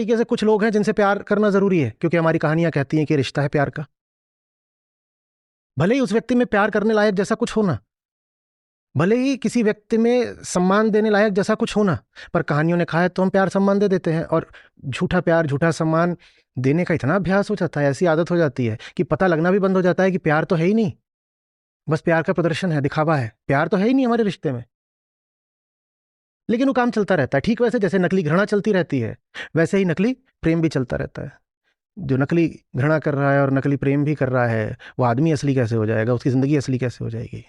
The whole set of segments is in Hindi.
तरीके से कुछ लोग हैं जिनसे प्यार करना जरूरी है, क्योंकि हमारी कहानियां कहती हैं कि रिश्ता है प्यार का। भले ही उस व्यक्ति में प्यार करने लायक जैसा कुछ होना, भले ही किसी व्यक्ति में सम्मान देने लायक जैसा कुछ होना, पर कहानियों ने कहा है तो हम प्यार सम्मान दे देते हैं। और झूठा प्यार झूठा सम्मान देने का इतना अभ्यास हो जाता है, ऐसी आदत हो जाती है कि पता लगना भी बंद हो जाता है कि प्यार तो है ही नहीं, बस प्यार का प्रदर्शन है, दिखावा है, प्यार तो है ही नहीं हमारे रिश्ते में। लेकिन वो काम चलता रहता है। ठीक वैसे जैसे नकली घृणा चलती रहती है, वैसे ही नकली प्रेम भी चलता रहता है। जो नकली घृणा कर रहा है और नकली प्रेम भी कर रहा है, वो आदमी असली कैसे हो जाएगा, उसकी जिंदगी असली कैसे हो जाएगी?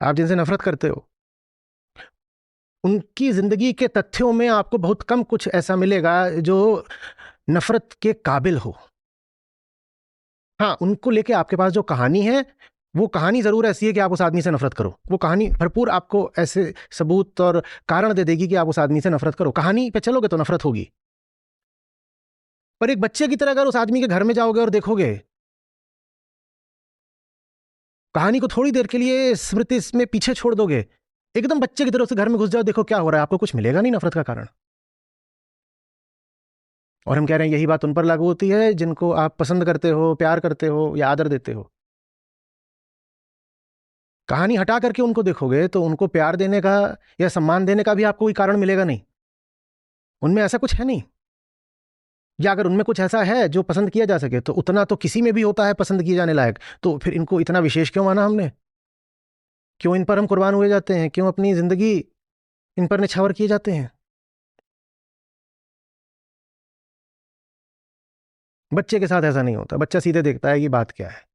आप जिनसे नफरत करते हो उनकी जिंदगी के तथ्यों में आपको बहुत कम कुछ ऐसा मिलेगा जो नफरत के काबिल हो। हाँ, उनको लेके आपके पास जो कहानी है, वो कहानी जरूर ऐसी है कि आप उस आदमी से नफरत करो। वो कहानी भरपूर आपको ऐसे सबूत और कारण दे देगी कि आप उस आदमी से नफरत करो। कहानी पे चलोगे तो नफरत होगी। पर एक बच्चे की तरह अगर उस आदमी के घर में जाओगे और देखोगे, कहानी को थोड़ी देर के लिए स्मृति में पीछे छोड़ दोगे, एकदम बच्चे की तरह उस घर में घुस जाओ, देखो क्या हो रहा है, आपको कुछ मिलेगा नहीं नफरत का कारण। और हम कह रहे हैं यही बात उन पर लागू होती है जिनको आप पसंद करते हो, प्यार करते हो या आदर देते हो। कहानी हटा करके उनको देखोगे तो उनको प्यार देने का या सम्मान देने का भी आपको कोई कारण मिलेगा नहीं। उनमें ऐसा कुछ है नहीं। या अगर उनमें कुछ ऐसा है जो पसंद किया जा सके तो उतना तो किसी में भी होता है पसंद किए जाने लायक। तो फिर इनको इतना विशेष क्यों माना हमने? क्यों इन पर हम कुर्बान हुए जाते हैं? क्यों अपनी जिंदगी इन पर निछावर किए जाते हैं? बच्चे के साथ ऐसा नहीं होता। बच्चा सीधे देखता है कि बात क्या है।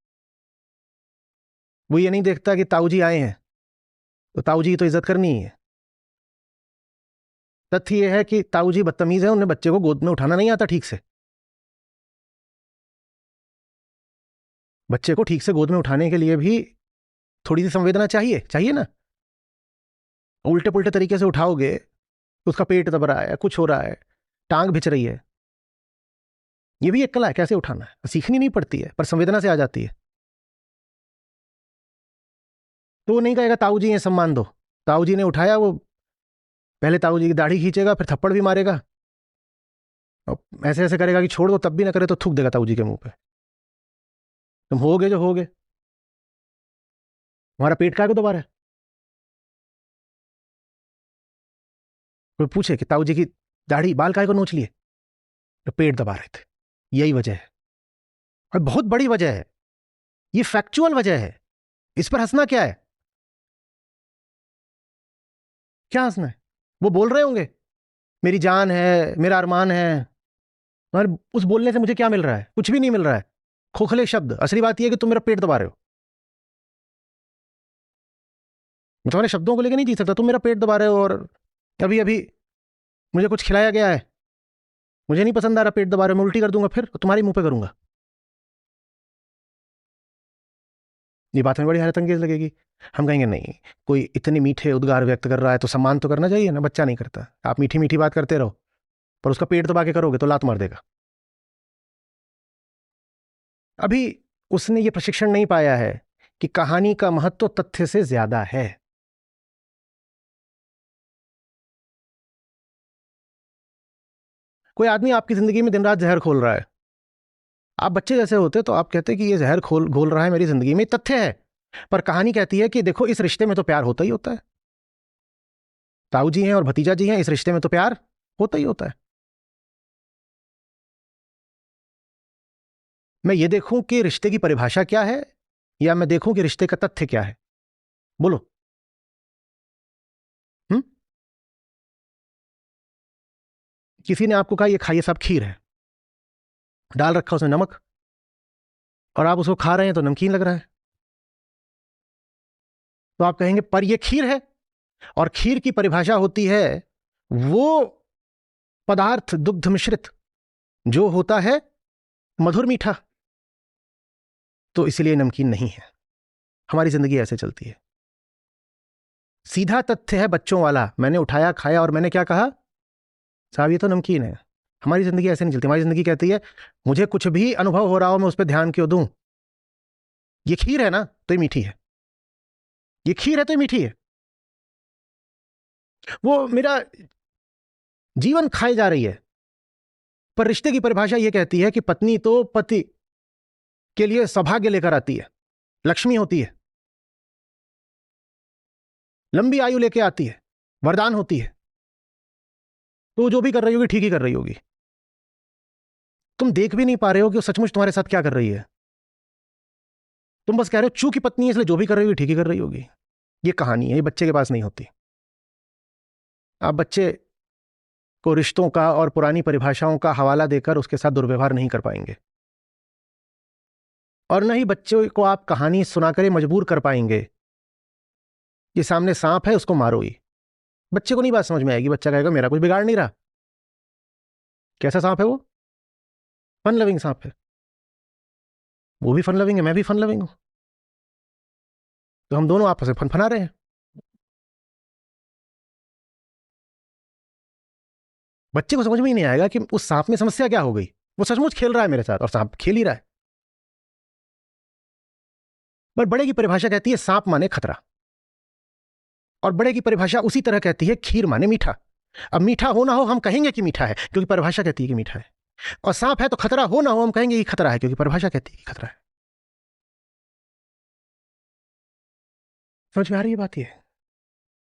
वो ये नहीं देखता कि ताऊ जी आए हैं तो ताऊ जी की तो इज्जत करनी ही है। तथ्य यह है कि ताऊ जी बदतमीज है, उन्हें बच्चे को गोद में उठाना नहीं आता ठीक से। बच्चे को ठीक से गोद में उठाने के लिए भी थोड़ी सी संवेदना चाहिए, चाहिए ना। उल्टे पुल्टे तरीके से उठाओगे, उसका पेट दब रहा है, कुछ हो रहा है, टांग भिच रही है, ये भी एक कला है कैसे उठाना है। सीखनी नहीं पड़ती है, पर संवेदना से आ जाती है। तो वो नहीं कहेगा ताऊ जी ये सम्मान दो। ताऊ जी ने उठाया, वो पहले ताऊ जी की दाढ़ी खींचेगा, फिर थप्पड़ भी मारेगा, और ऐसे ऐसे करेगा कि छोड़ दो, तब भी ना करे तो थूक देगा ताऊ जी के मुंह पे। तुम होगे जो होगे, हमारा पेट काय को दबा रहा है? कोई पूछे कि ताऊ जी की दाढ़ी बाल काय को नोच लिए? तो पेट दबा रहे थे। यही वजह है, और बहुत बड़ी वजह है। ये फैक्चुअल वजह है। इस पर हंसना क्या है? क्या हंसना है? वो बोल रहे होंगे मेरी जान है, मेरा अरमान है, मगर उस बोलने से मुझे क्या मिल रहा है? कुछ भी नहीं मिल रहा है, खोखले शब्द। असली बात यह है कि तुम मेरा पेट दबा रहे हो। मैं तुम्हारे शब्दों को लेकर नहीं जी सकता, तुम मेरा पेट दबा रहे हो। और अभी अभी मुझे कुछ खिलाया गया है, मुझे नहीं पसंद आ रहा, पेट दबा रहे हो, मैं उल्टी कर दूंगा, फिर तुम्हारे मुंह पे करूंगा। ये बात हमें बड़ी हैरत अंगेज लगेगी। हम कहेंगे नहीं, कोई इतने मीठे उद्गार व्यक्त कर रहा है तो सम्मान तो करना चाहिए ना। बच्चा नहीं करता। आप मीठी मीठी बात करते रहो, पर उसका पेट दबा के करोगे तो लात मार देगा। अभी उसने ये प्रशिक्षण नहीं पाया है कि कहानी का महत्व तथ्य से ज्यादा है। कोई आदमी आपकी जिंदगी में दिन रात जहर खोल रहा है, आप बच्चे जैसे होते तो आप कहते कि ये जहर खोल घोल रहा है मेरी जिंदगी में, तथ्य है। पर कहानी कहती है कि देखो इस रिश्ते में तो प्यार होता ही होता है। ताऊ जी हैं और भतीजा जी हैं, इस रिश्ते में तो प्यार होता ही होता है। मैं ये देखूं कि रिश्ते की परिभाषा क्या है, या मैं देखूं कि रिश्ते का तथ्य क्या है? बोलो। हम्म? किसी ने आपको कहा ये खाइए साहब खीर है, डाल रखा उसमें नमक, और आप उसको खा रहे हैं तो नमकीन लग रहा है, तो आप कहेंगे पर ये खीर है। और खीर की परिभाषा होती है वो पदार्थ दुग्ध मिश्रित जो होता है मधुर मीठा, तो इसलिए नमकीन नहीं है। हमारी जिंदगी ऐसे चलती है। सीधा तथ्य है बच्चों वाला, मैंने उठाया खाया और मैंने क्या कहा, साहब ये तो नमकीन है। हमारी जिंदगी ऐसे नहीं चलती। हमारी जिंदगी कहती है मुझे कुछ भी अनुभव हो रहा हो मैं उस पर ध्यान क्यों दूं, ये खीर है ना तो ये मीठी है, ये खीर है तो ये मीठी है। वो मेरा जीवन खाई जा रही है। पर रिश्ते की परिभाषा यह कहती है कि पत्नी तो पति के लिए सौभाग्य लेकर आती है, लक्ष्मी होती है, लंबी आयु लेके आती है, वरदान होती है। तो जो भी कर रही होगी ठीक ही कर रही होगी। तुम देख भी नहीं पा रहे हो कि वो सचमुच तुम्हारे साथ क्या कर रही है। तुम बस कह रहे हो चूंकि पत्नी है इसलिए जो भी कर रही होगी ठीक ही कर रही होगी। ये कहानी है, ये बच्चे के पास नहीं होती। आप बच्चे को रिश्तों का और पुरानी परिभाषाओं का हवाला देकर उसके साथ दुर्व्यवहार नहीं कर पाएंगे, और न ही बच्चे को आप कहानी सुनाकर ये मजबूर कर पाएंगे कि सामने सांप है उसको मारो ही। बच्चे को नहीं बात समझ में आएगी। बच्चा कहेगा मेरा कुछ बिगाड़ नहीं रहा। कैसा सांप है वो? फन लविंग सांप है। वो भी फन लविंग है, मैं भी फन लविंग हूं, तो हम दोनों आपस में फनफना रहे हैं। बच्चे को समझ में ही नहीं आएगा कि उस सांप में समस्या क्या हो गई। वो सचमुच खेल रहा है मेरे साथ और सांप खेल ही रहा है। पर बड़े की परिभाषा कहती है सांप माने खतरा, और बड़े की परिभाषा उसी तरह कहती है खीर माने मीठा। अब मीठा हो ना हो हम कहेंगे कि मीठा है क्योंकि परिभाषा कहती है कि मीठा है, और सांप है तो खतरा हो ना हो हम कहेंगे कि खतरा है क्योंकि परिभाषा कहती है कि खतरा है। समझ में आ रही है बात? ये